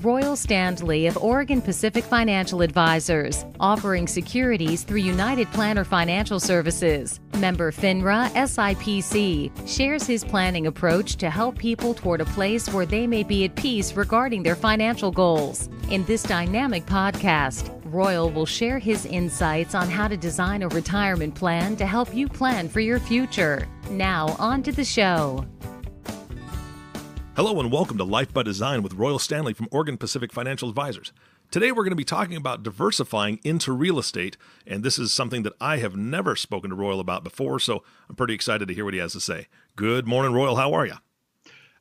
Royal Standley of Oregon Pacific Financial Advisors, offering securities through United Planner Financial Services. Member FINRA SIPC shares his planning approach to help people toward a place where they may be at peace regarding their financial goals. In this dynamic podcast, Royal will share his insights on how to design a retirement plan to help you plan for your future. Now, on to the show. Hello and welcome to Life by Design with Royal Standley from Oregon Pacific Financial Advisors. Today we're going to be talking about diversifying into real estate, and this is something that I have never spoken to Royal about before, so I'm pretty excited to hear what he has to say. Good morning, Royal. How are you?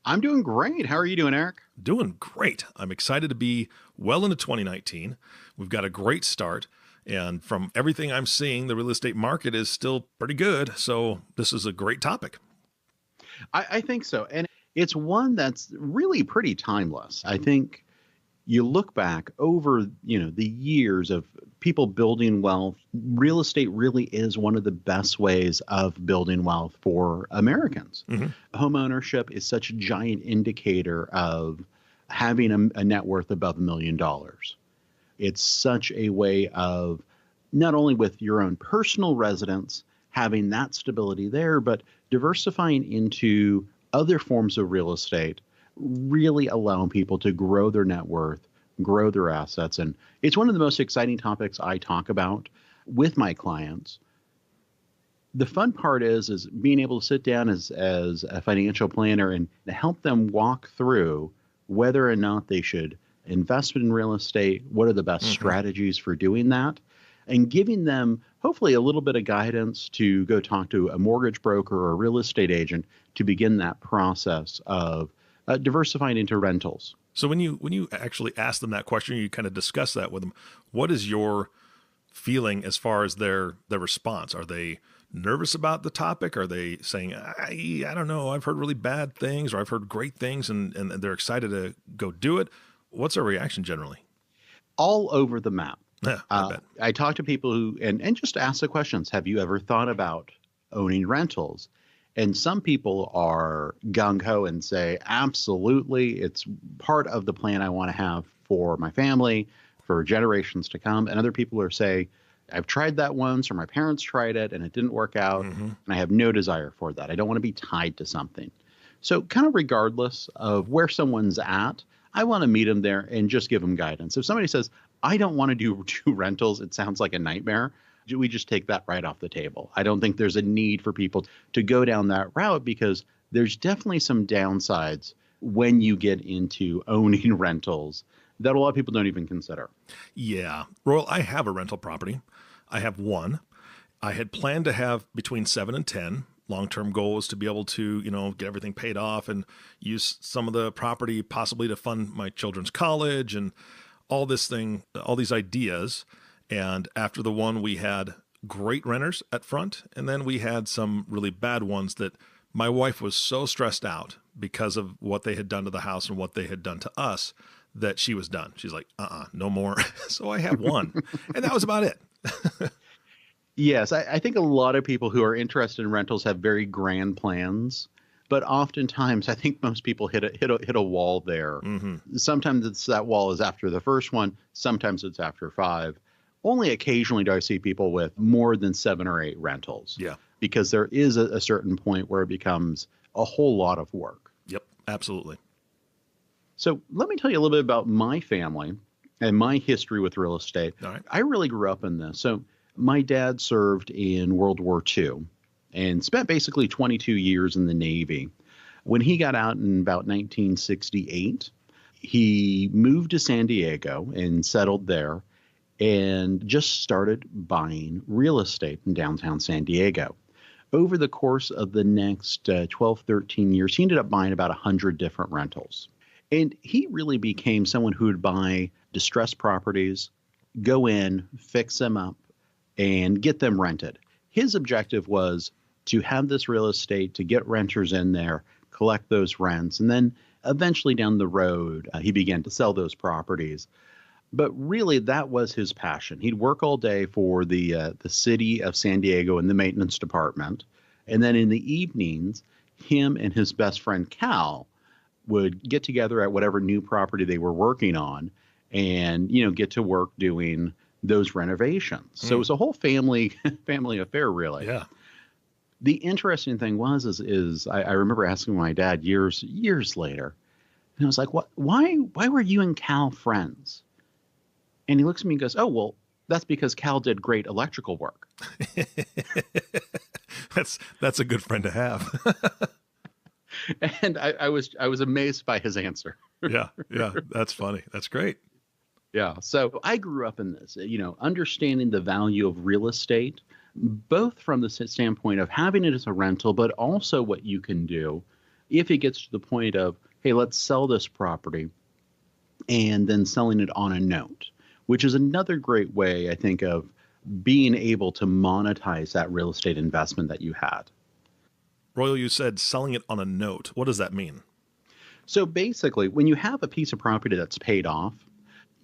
I'm doing great. How are you doing, Eric? Doing great. I'm excited to be well into 2019. We've got a great start, and from everything I'm seeing, the real estate market is still pretty good, so this is a great topic. I think so, and it's one that's really pretty timeless. I think you look back over, the years of people building wealth. Real estate really is one of the best ways of building wealth for Americans. Mm-hmm. Home ownership is such a giant indicator of having a net worth above $1 million. It's such a way of not only with your own personal residence, having that stability there, but diversifying into other forms of real estate, really allowing people to grow their net worth, grow their assets. And it's one of the most exciting topics I talk about with my clients. The fun part is being able to sit down as a financial planner and help them walk through whether or not they should invest in real estate, what are the best strategies for doing that, and giving them hopefully a little bit of guidance to go talk to a mortgage broker or a real estate agent to begin that process of diversifying into rentals. So when you actually ask them that question, you kind of discuss that with them, what is your feeling as far as their response? Are they nervous about the topic? Are they saying, I don't know, I've heard really bad things, or I've heard great things, and they're excited to go do it? What's their reaction generally? All over the map. Yeah, I talk to people who, and just ask the questions, have you ever thought about owning rentals? And some people are gung-ho and say, absolutely, it's part of the plan I want to have for my family, for generations to come. And other people are saying, I've tried that once, or my parents tried it and it didn't work out, and I have no desire for that. I don't want to be tied to something. So kind of regardless of where someone's at, I want to meet them there and just give them guidance. If somebody says, I don't want to do rentals, it sounds like a nightmare, we just take that right off the table. I don't think there's a need for people to go down that route, because there's definitely some downsides when you get into owning rentals that a lot of people don't even consider. Yeah. Royal, I have a rental property. I have one. I had planned to have between 7 and 10. Long-term goal was to be able to, get everything paid off and use some of the property possibly to fund my children's college and all these ideas. And after the one, we had great renters at front, and then we had some really bad ones that my wife was so stressed out because of what they had done to the house and what they had done to us that she was done. She's like, no more. So I have one, and that was about it. Yes, I think a lot of people who are interested in rentals have very grand plans, but oftentimes I think most people hit a wall there. Mm-hmm. Sometimes that wall is after the first one. Sometimes it's after 5. Only occasionally do I see people with more than 7 or 8 rentals. Yeah, because there is a certain point where it becomes a whole lot of work. Yep, absolutely. So let me tell you a little bit about my family and my history with real estate. All right. I really grew up in this. So my dad served in World War II and spent basically 22 years in the Navy. When he got out in about 1968, he moved to San Diego and settled there and just started buying real estate in downtown San Diego. Over the course of the next 12, 13 years, he ended up buying about 100 different rentals. And he really became someone who would buy distressed properties, go in, fix them up, and get them rented. His objective was to have this real estate, to get renters in there, collect those rents, and then eventually down the road, he began to sell those properties. But really, that was his passion. He'd work all day for the city of San Diego in the maintenance department. And then in the evenings, him and his best friend, Cal, would get together at whatever new property they were working on and, get to work doing those renovations. So it was a whole family affair, really. Yeah. The interesting thing is I remember asking my dad years later, and I was like, why were you and Cal friends? And he looks at me and goes, oh, well, that's because Cal did great electrical work. That's a good friend to have. And I was amazed by his answer. Yeah. That's funny. That's great. Yeah. So I grew up in this, understanding the value of real estate, both from the standpoint of having it as a rental, but also what you can do if it gets to the point of, hey, let's sell this property, and then selling it on a note, which is another great way, I think, of being able to monetize that real estate investment that you had. Royal, you said selling it on a note. What does that mean? So basically, when you have a piece of property that's paid off,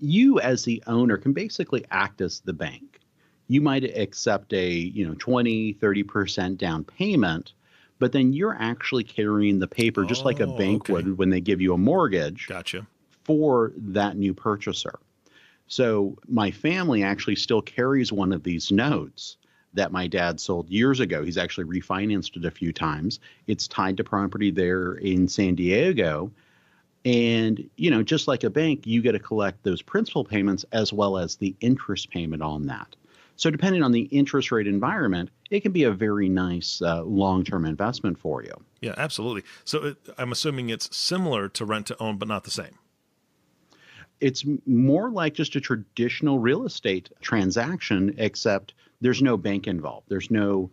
you as the owner can basically act as the bank. You might accept a 20, 30% down payment, but then you're actually carrying the paper just like a bank would when they give you a mortgage. Gotcha. For that new purchaser. So my family actually still carries one of these notes that my dad sold years ago. He's actually refinanced it a few times. It's tied to property there in San Diego. And, just like a bank, you get to collect those principal payments as well as the interest payment on that. So depending on the interest rate environment, it can be a very nice long-term investment for you. Yeah, absolutely. So I'm assuming it's similar to rent to own, but not the same. It's more like just a traditional real estate transaction, except there's no bank involved. There's no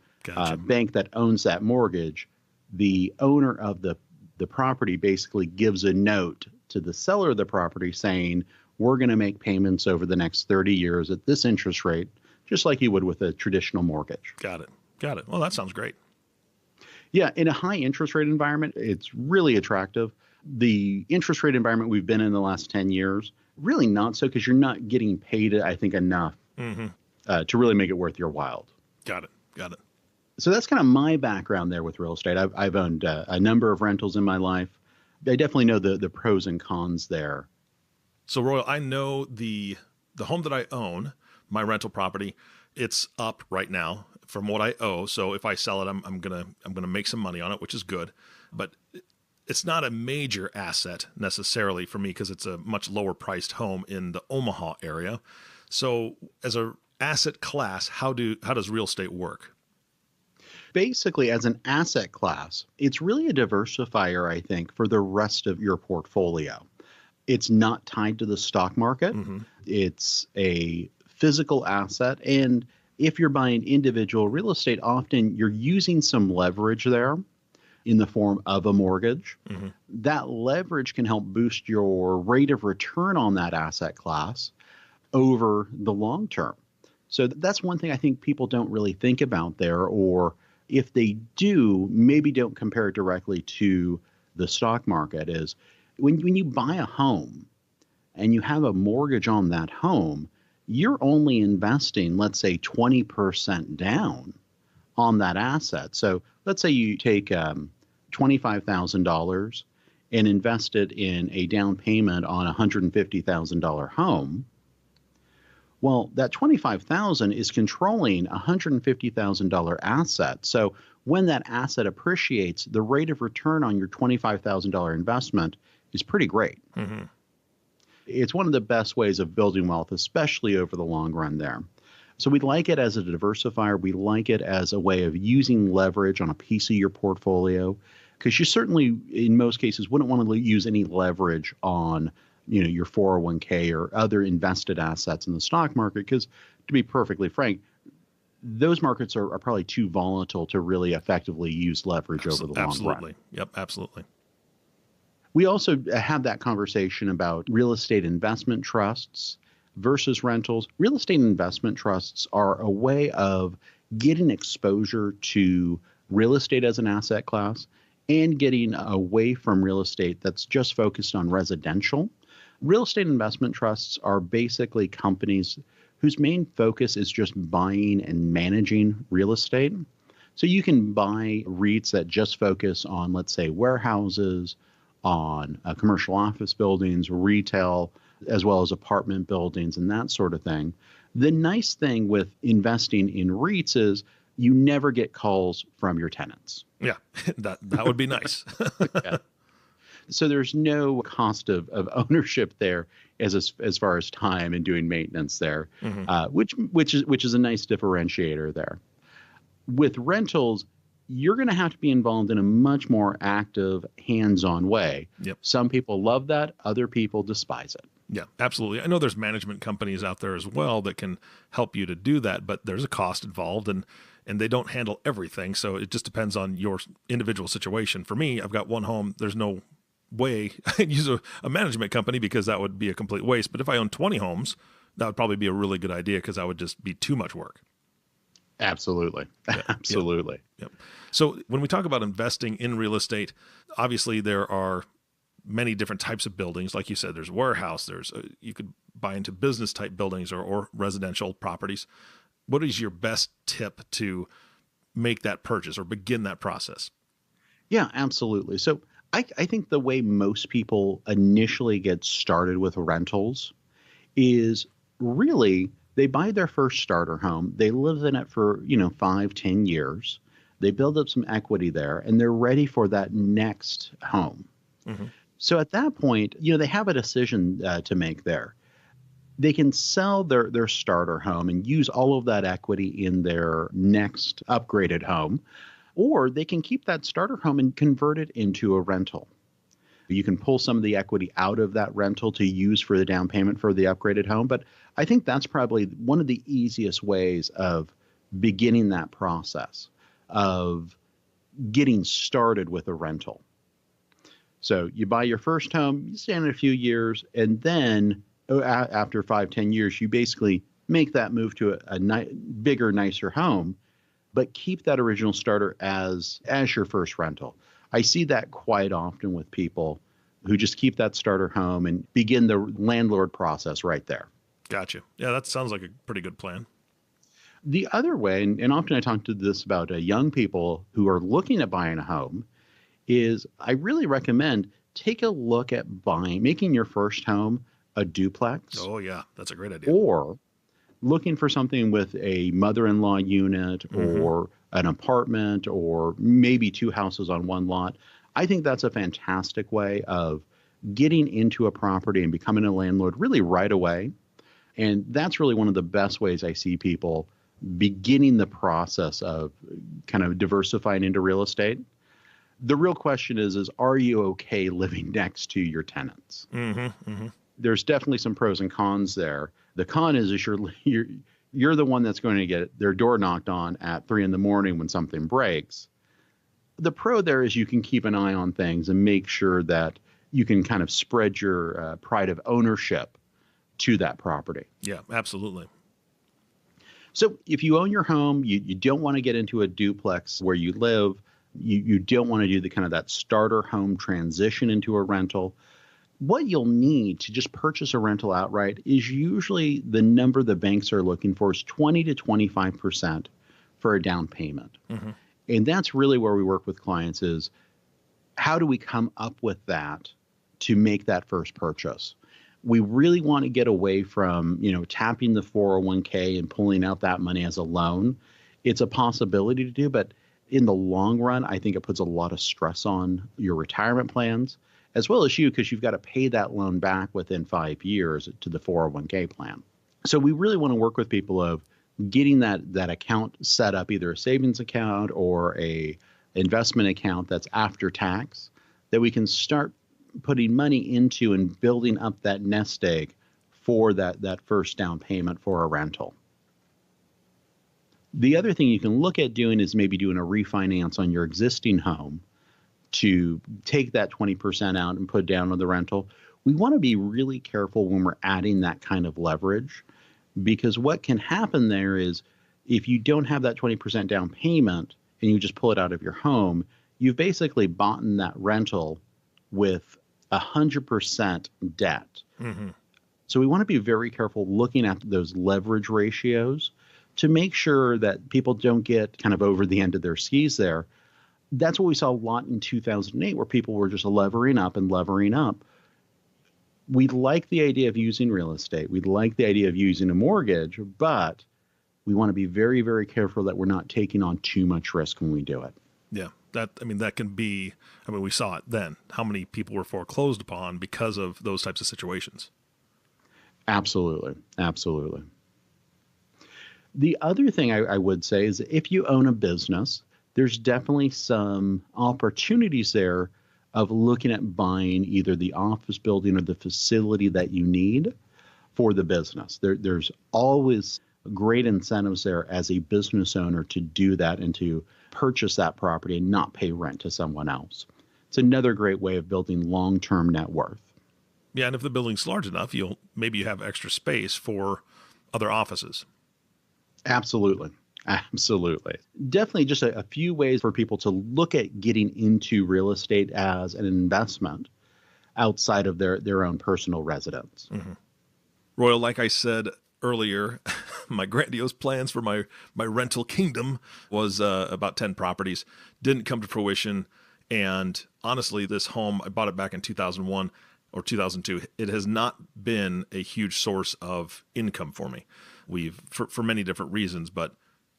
bank that owns that mortgage. The owner of the property basically gives a note to the seller of the property saying, we're going to make payments over the next 30 years at this interest rate, just like you would with a traditional mortgage. Got it. Well, that sounds great. Yeah, in a high interest rate environment, it's really attractive. The interest rate environment we've been in the last 10 years, really not so, because you're not getting paid, I think, enough to really make it worth your while. Got it. So that's kind of my background there with real estate. I've owned a number of rentals in my life. I definitely know the pros and cons there. So, Royal, I know the home that I own, my rental property, it's up right now from what I owe. So if I sell it, I'm gonna make some money on it, which is good. But it's not a major asset necessarily for me because it's a much lower priced home in the Omaha area. So as a asset class, how does real estate work? Basically, as an asset class, it's really a diversifier, I think, for the rest of your portfolio. It's not tied to the stock market. It's a physical asset. And if you're buying individual real estate, often you're using some leverage there in the form of a mortgage. That leverage can help boost your rate of return on that asset class over the long term. So that's one thing I think people don't really think about there, or if they do, maybe don't compare it directly to the stock market, is when you buy a home and you have a mortgage on that home, you're only investing, let's say, 20% down on that asset. So let's say you take $25,000 and invest it in a down payment on a $150,000 home. Well, that $25,000 is controlling a $150,000 asset. So when that asset appreciates, the rate of return on your $25,000 investment is pretty great. It's one of the best ways of building wealth, especially over the long run there. So we like it as a diversifier. We like it as a way of using leverage on a piece of your portfolio, because you certainly, in most cases, wouldn't want to use any leverage on your 401k or other invested assets in the stock market, because to be perfectly frank, those markets are probably too volatile to really effectively use leverage over the long run. Yep, absolutely. We also have that conversation about real estate investment trusts versus rentals. Real estate investment trusts are a way of getting exposure to real estate as an asset class and getting away from real estate that's just focused on residential. Real estate investment trusts are basically companies whose main focus is just buying and managing real estate. So you can buy REITs that just focus on, let's say, warehouses on commercial office buildings, retail, as well as apartment buildings and that sort of thing. The nice thing with investing in REITs is you never get calls from your tenants. Yeah, that would be nice. Yeah. So there's no cost of ownership there as far as time and doing maintenance there, which is a nice differentiator there. With rentals, you're going to have to be involved in a much more active, hands-on way. Yep. Some people love that. Other people despise it. Yeah, absolutely. I know there's management companies out there as well that can help you to do that, but there's a cost involved and they don't handle everything. So it just depends on your individual situation. For me, I've got one home. There's no way I'd use a management company because that would be a complete waste. But if I own 20 homes, that would probably be a really good idea because that would just be too much work. Absolutely. Yeah. Absolutely. Yep. So when we talk about investing in real estate, obviously there are many different types of buildings. Like you said, there's warehouse, you could buy into business type buildings or residential properties. What is your best tip to make that purchase or begin that process? Yeah, absolutely. So I think the way most people initially get started with rentals is really they buy their first starter home. They live in it for, 5-10 years. They build up some equity there and they're ready for that next home. Mm-hmm. So at that point, they have a decision to make there. They can sell their starter home and use all of that equity in their next upgraded home, or they can keep that starter home and convert it into a rental. You can pull some of the equity out of that rental to use for the down payment for the upgraded home. But I think that's probably one of the easiest ways of beginning that process of getting started with a rental. So you buy your first home, you stay in it a few years, and then after 5-10 years, you basically make that move to a bigger, nicer home, but keep that original starter as your first rental. I see that quite often with people who just keep that starter home and begin the landlord process right there. Gotcha. Yeah, that sounds like a pretty good plan. The other way, and often I talk to this about young people who are looking at buying a home, is I really recommend take a look at making your first home a duplex. Oh, yeah. That's a great idea. Or looking for something with a mother-in-law unit or an apartment or maybe 2 houses on one lot. I think that's a fantastic way of getting into a property and becoming a landlord really right away. And that's really one of the best ways I see people beginning the process of kind of diversifying into real estate. The real question is are you okay living next to your tenants? There's definitely some pros and cons there. The con is you're the one that's going to get their door knocked on at 3 a.m. when something breaks. The pro there is you can keep an eye on things and make sure that you can kind of spread your pride of ownership to that property. Yeah, absolutely. So if you own your home, you don't want to get into a duplex where you live. You don't want to do the kind of that starter home transition into a rental. What you'll need to just purchase a rental outright is usually the number the banks are looking for is 20 to 25% for a down payment. And that's really where we work with clients is how do we come up with that to make that first purchase? We really want to get away from, tapping the 401k and pulling out that money as a loan. It's a possibility to do, but in the long run, I think it puts a lot of stress on your retirement plans, as well as you, because you've got to pay that loan back within 5 years to the 401k plan. So we really want to work with people of getting that account set up, either a savings account or a investment account that's after tax, that we can start putting money into and building up that nest egg for that first down payment for a rental. The other thing you can look at doing is maybe doing a refinance on your existing home to take that 20% out and put down on the rental. We want to be really careful when we're adding that kind of leverage, because what can happen there is if you don't have that 20% down payment and you just pull it out of your home, you've basically bought in that rental with 100% debt. So we want to be very careful looking at those leverage ratios to make sure that people don't get kind of over the end of their skis there. That's what we saw a lot in 2008, where people were just levering up and levering up. We like the idea of using real estate. We like the idea of using a mortgage, but we want to be very, very careful that we're not taking on too much risk when we do it. Yeah, that can be, we saw it then, how many people were foreclosed upon because of those types of situations. Absolutely. Absolutely. The other thing I would say is if you own a business, there's definitely some opportunities there of looking at buying either the office building or the facility that you need for the business. There's always great incentives there as a business owner to do that and to purchase that property and not pay rent to someone else. It's another great way of building long-term net worth. Yeah, and if the building's large enough, maybe you have extra space for other offices. Absolutely. Absolutely. Definitely just a few ways for people to look at getting into real estate as an investment outside of their own personal residence. Mm-hmm. Royal, like I said earlier, my grandiose plans for my rental kingdom was about 10 properties. Didn't come to fruition. And honestly, this home, I bought it back in 2001 or 2002. It has not been a huge source of income for me. For many different reasons, but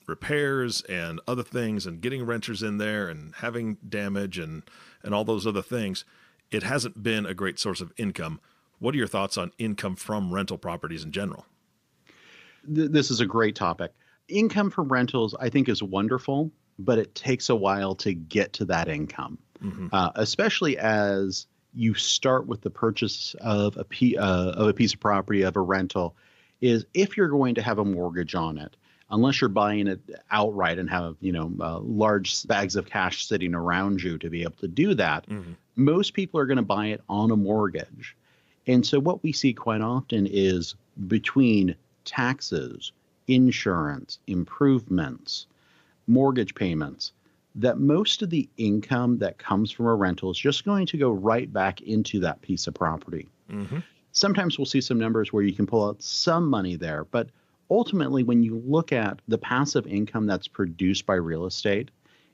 repairs and other things and getting renters in there and having damage and all those other things, it hasn't been a great source of income. What are your thoughts on income from rental properties in general? This is a great topic. Income from rentals, I think, is wonderful, but it takes a while to get to that income, especially as you start with the purchase of a piece of property, of a rental, is if you're going to have a mortgage on it, unless you're buying it outright and have, large bags of cash sitting around you to be able to do that, most people are going to buy it on a mortgage. And so what we see quite often is between taxes, insurance, improvements, mortgage payments, that most of the income that comes from a rental is just going to go right back into that piece of property. Mm-hmm. Sometimes we'll see some numbers where you can pull out some money there, but ultimately, when you look at the passive income that's produced by real estate,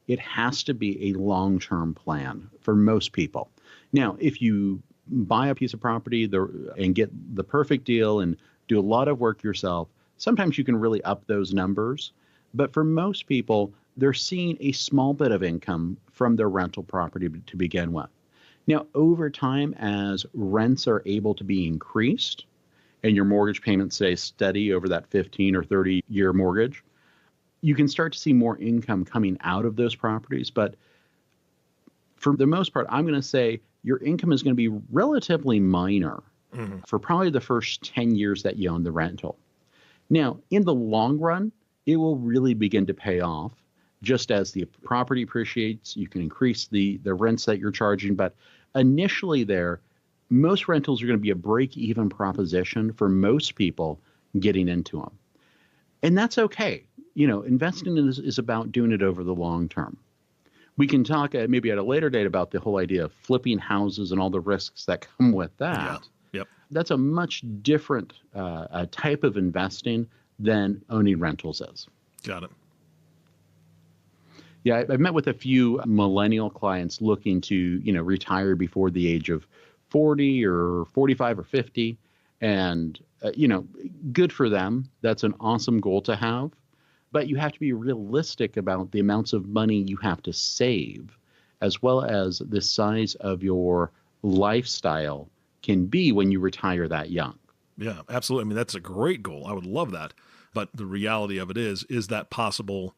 it has to be a long-term plan for most people. Now, if you buy a piece of property and get the perfect deal and do a lot of work yourself, sometimes you can really up those numbers. But for most people, they're seeing a small bit of income from their rental property to begin with. Now, over time, as rents are able to be increased and your mortgage payments stay steady over that 15 or 30-year mortgage, you can start to see more income coming out of those properties. But for the most part, I'm going to say your income is going to be relatively minor for probably the first 10 years that you own the rental. Now, in the long run, it will really begin to pay off. Just as the property appreciates, you can increase the rents that you're charging. But initially there, most rentals are going to be a break-even proposition for most people getting into them. And that's okay. Investing is about doing it over the long term. We can talk maybe at a later date about the whole idea of flipping houses and all the risks that come with that. Yeah. Yep. That's a much different type of investing than owning rentals is. Got it. Yeah, I've met with a few millennial clients looking to, retire before the age of 40 or 45 or 50. And, good for them. That's an awesome goal to have. But you have to be realistic about the amounts of money you have to save, as well as the size of your lifestyle can be when you retire that young. Yeah, absolutely. That's a great goal. I would love that. But the reality of it is that possible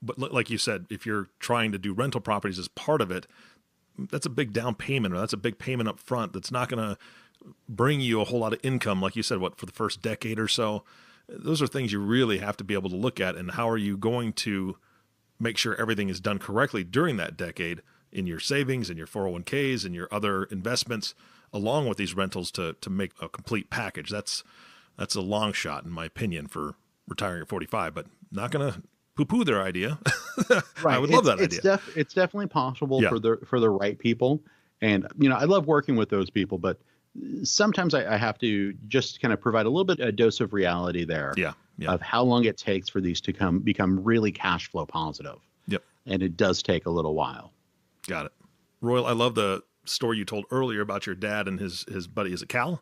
but like you said, if you're trying to do rental properties as part of it, that's a big down payment, or that's a big payment up front. That's not going to bring you a whole lot of income, like you said, for the first decade or so. Those are things you really have to be able to look at. And how are you going to make sure everything is done correctly during that decade in your savings and your 401ks and your other investments, along with these rentals to make a complete package. That's a long shot, in my opinion, for retiring at 45, but not going to poo-poo their idea. Right. I would love that idea. It's definitely possible for the right people. And, I love working with those people, but sometimes I have to just kind of provide a little bit a dose of reality there of how long it takes for these to become really cash flow positive. Yep. and it does take a little while. Got it. Royal, I love the story you told earlier about your dad and his buddy. Is it Cal?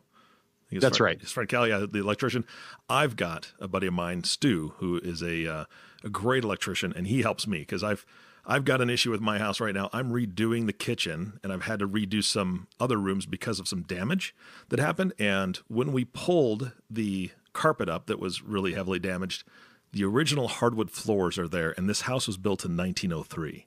That's right. His friend Cal, yeah, the electrician. I've got a buddy of mine, Stu, who is a great electrician, and he helps me because I've got an issue with my house right now. I'm redoing the kitchen, and I've had to redo some other rooms because of some damage that happened. And when we pulled the carpet up that was really heavily damaged, the original hardwood floors are there, and this house was built in 1903.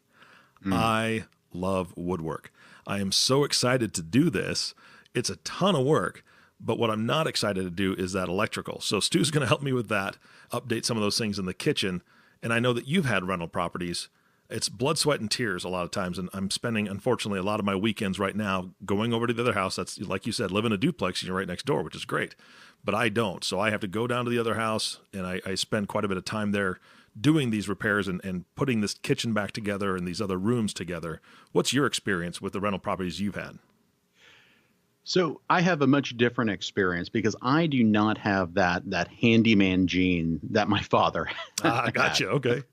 I love woodwork. I am so excited to do this. It's a ton of work, but what I'm not excited to do is that electrical. So Stu's going to help me with that, update some of those things in the kitchen. And I know that you've had rental properties. It's blood, sweat, and tears a lot of times. And I'm spending, unfortunately, a lot of my weekends right now going over to the other house. That's, like you said, live in a duplex and you're right next door, which is great. But I don't. So I have to go down to the other house, and I spend quite a bit of time there doing these repairs and putting this kitchen back together and these other rooms together. What's your experience with the rental properties you've had? So I have a much different experience because I do not have that handyman gene that my father had. Gotcha. Okay.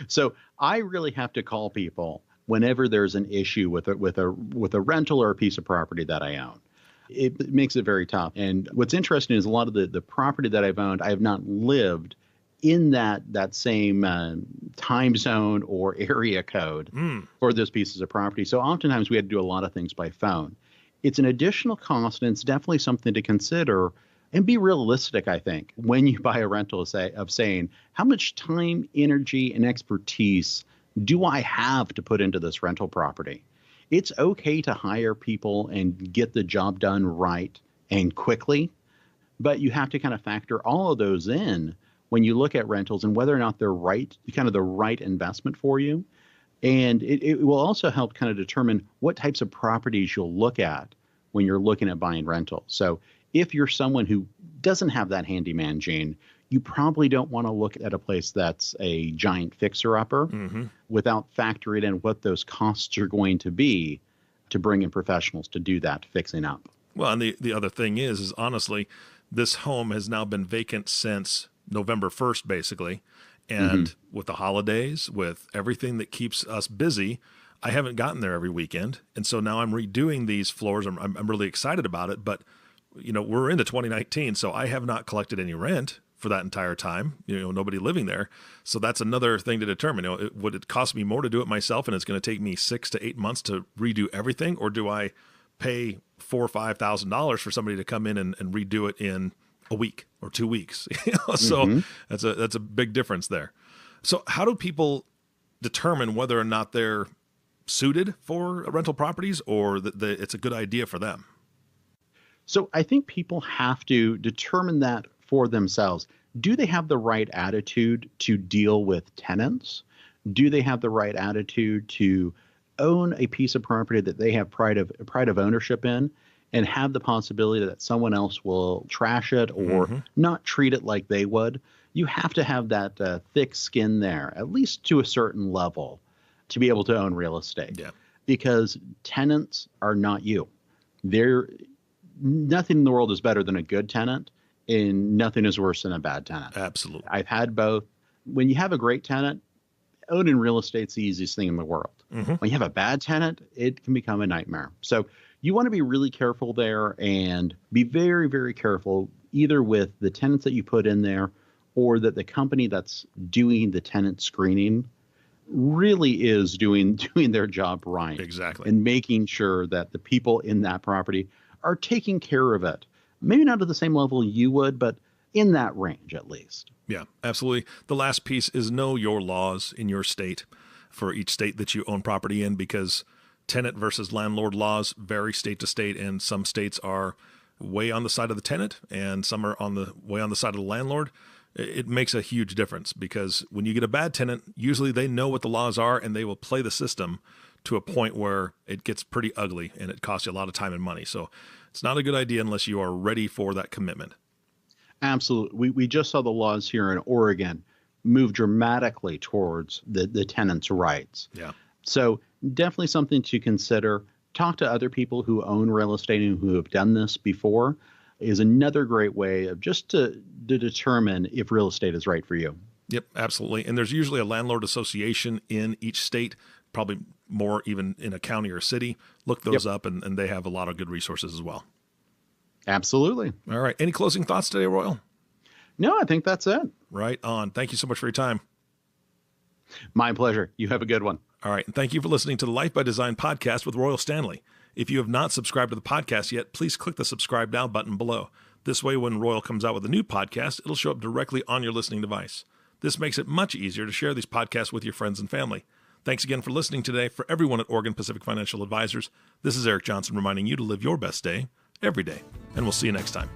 So I really have to call people whenever there's an issue with a rental or a piece of property that I own. It makes it very tough. And what's interesting is a lot of the property that I've owned, I have not lived in that same time zone or area code for those pieces of property. So oftentimes we had to do a lot of things by phone. It's an additional cost, and it's definitely something to consider and be realistic, I think, when you buy a rental of saying, how much time, energy, and expertise do I have to put into this rental property? It's okay to hire people and get the job done right and quickly, but you have to kind of factor all of those in when you look at rentals and whether or not they're right, kind of the right investment for you. And it will also help kind of determine what types of properties you'll look at when you're looking at buying rentals. So if you're someone who doesn't have that handyman gene, you probably don't want to look at a place that's a giant fixer-upper without factoring in what those costs are going to be to bring in professionals to do that fixing up. Well, and the other thing is honestly, this home has now been vacant since November 1st, basically. And with the holidays, with everything that keeps us busy, I haven't gotten there every weekend. And so now I'm redoing these floors. I'm really excited about it. But, you know, we're into 2019, so I have not collected any rent for that entire time, nobody living there. So that's another thing to determine. Would it cost me more to do it myself, and it's going to take me 6 to 8 months to redo everything? Or do I pay $4,000 or $5,000 for somebody to come in and redo it in a week or 2 weeks? So that's a big difference there. So how do people determine whether or not they're suited for rental properties or that it's a good idea for them? So I think people have to determine that for themselves. Do they have the right attitude to deal with tenants? Do they have the right attitude to own a piece of property that they have pride of ownership in, and have the possibility that someone else will trash it or not treat it like they would? You have to have that thick skin there, at least to a certain level, to be able to own real estate. Yeah. Because tenants are not you. Nothing in the world is better than a good tenant, and nothing is worse than a bad tenant. Absolutely. I've had both. When you have a great tenant, owning real estate's the easiest thing in the world. When you have a bad tenant, it can become a nightmare. So you want to be really careful there and be very, very careful either with the tenants that you put in there or that the company that's doing the tenant screening really is doing their job right. Exactly. And making sure that the people in that property are taking care of it. Maybe not at the same level you would, but in that range at least. Yeah, absolutely. The last piece is know your laws in your state for each state that you own property in, because tenant versus landlord laws vary state to state, and some states are way on the side of the tenant and some are way on the side of the landlord. It makes a huge difference, because when you get a bad tenant, usually they know what the laws are and they will play the system to a point where it gets pretty ugly and it costs you a lot of time and money. So it's not a good idea unless you are ready for that commitment. Absolutely. We just saw the laws here in Oregon move dramatically towards the tenants' rights. Yeah. So definitely something to consider. Talk to other people who own real estate and who have done this before is another great way of just to determine if real estate is right for you. Yep, absolutely. And there's usually a landlord association in each state, probably more even in a county or city. Look those up, and they have a lot of good resources as well. Absolutely. All right. Any closing thoughts today, Royal? No, I think that's it. Right on. Thank you so much for your time. My pleasure. You have a good one. All right. And thank you for listening to the Life by Design podcast with Royal Standley. If you have not subscribed to the podcast yet, please click the subscribe now button below. This way, when Royal comes out with a new podcast, it'll show up directly on your listening device. This makes it much easier to share these podcasts with your friends and family. Thanks again for listening today. For everyone at Oregon Pacific Financial Advisors, this is Eric Johnson reminding you to live your best day every day. And we'll see you next time.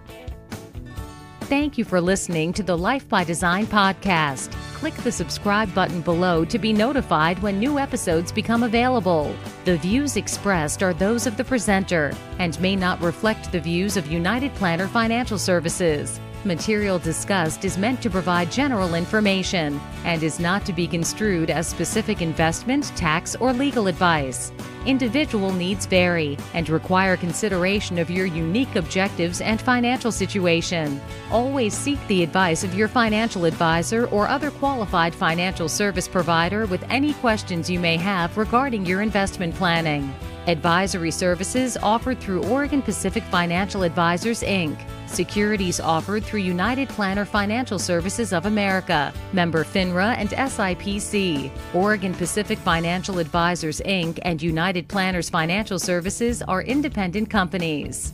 Thank you for listening to the Life by Design podcast. Click the subscribe button below to be notified when new episodes become available. The views expressed are those of the presenter and may not reflect the views of United Planner Financial Services. Material discussed is meant to provide general information and is not to be construed as specific investment, tax, or legal advice. Individual needs vary and require consideration of your unique objectives and financial situation. Always seek the advice of your financial advisor or other qualified financial service provider with any questions you may have regarding your investment planning. Advisory services offered through Oregon Pacific Financial Advisors, Inc. Securities offered through United Planner Financial Services of America, member FINRA and SIPC. Oregon Pacific Financial Advisors, Inc. and United Planners Financial Services are independent companies.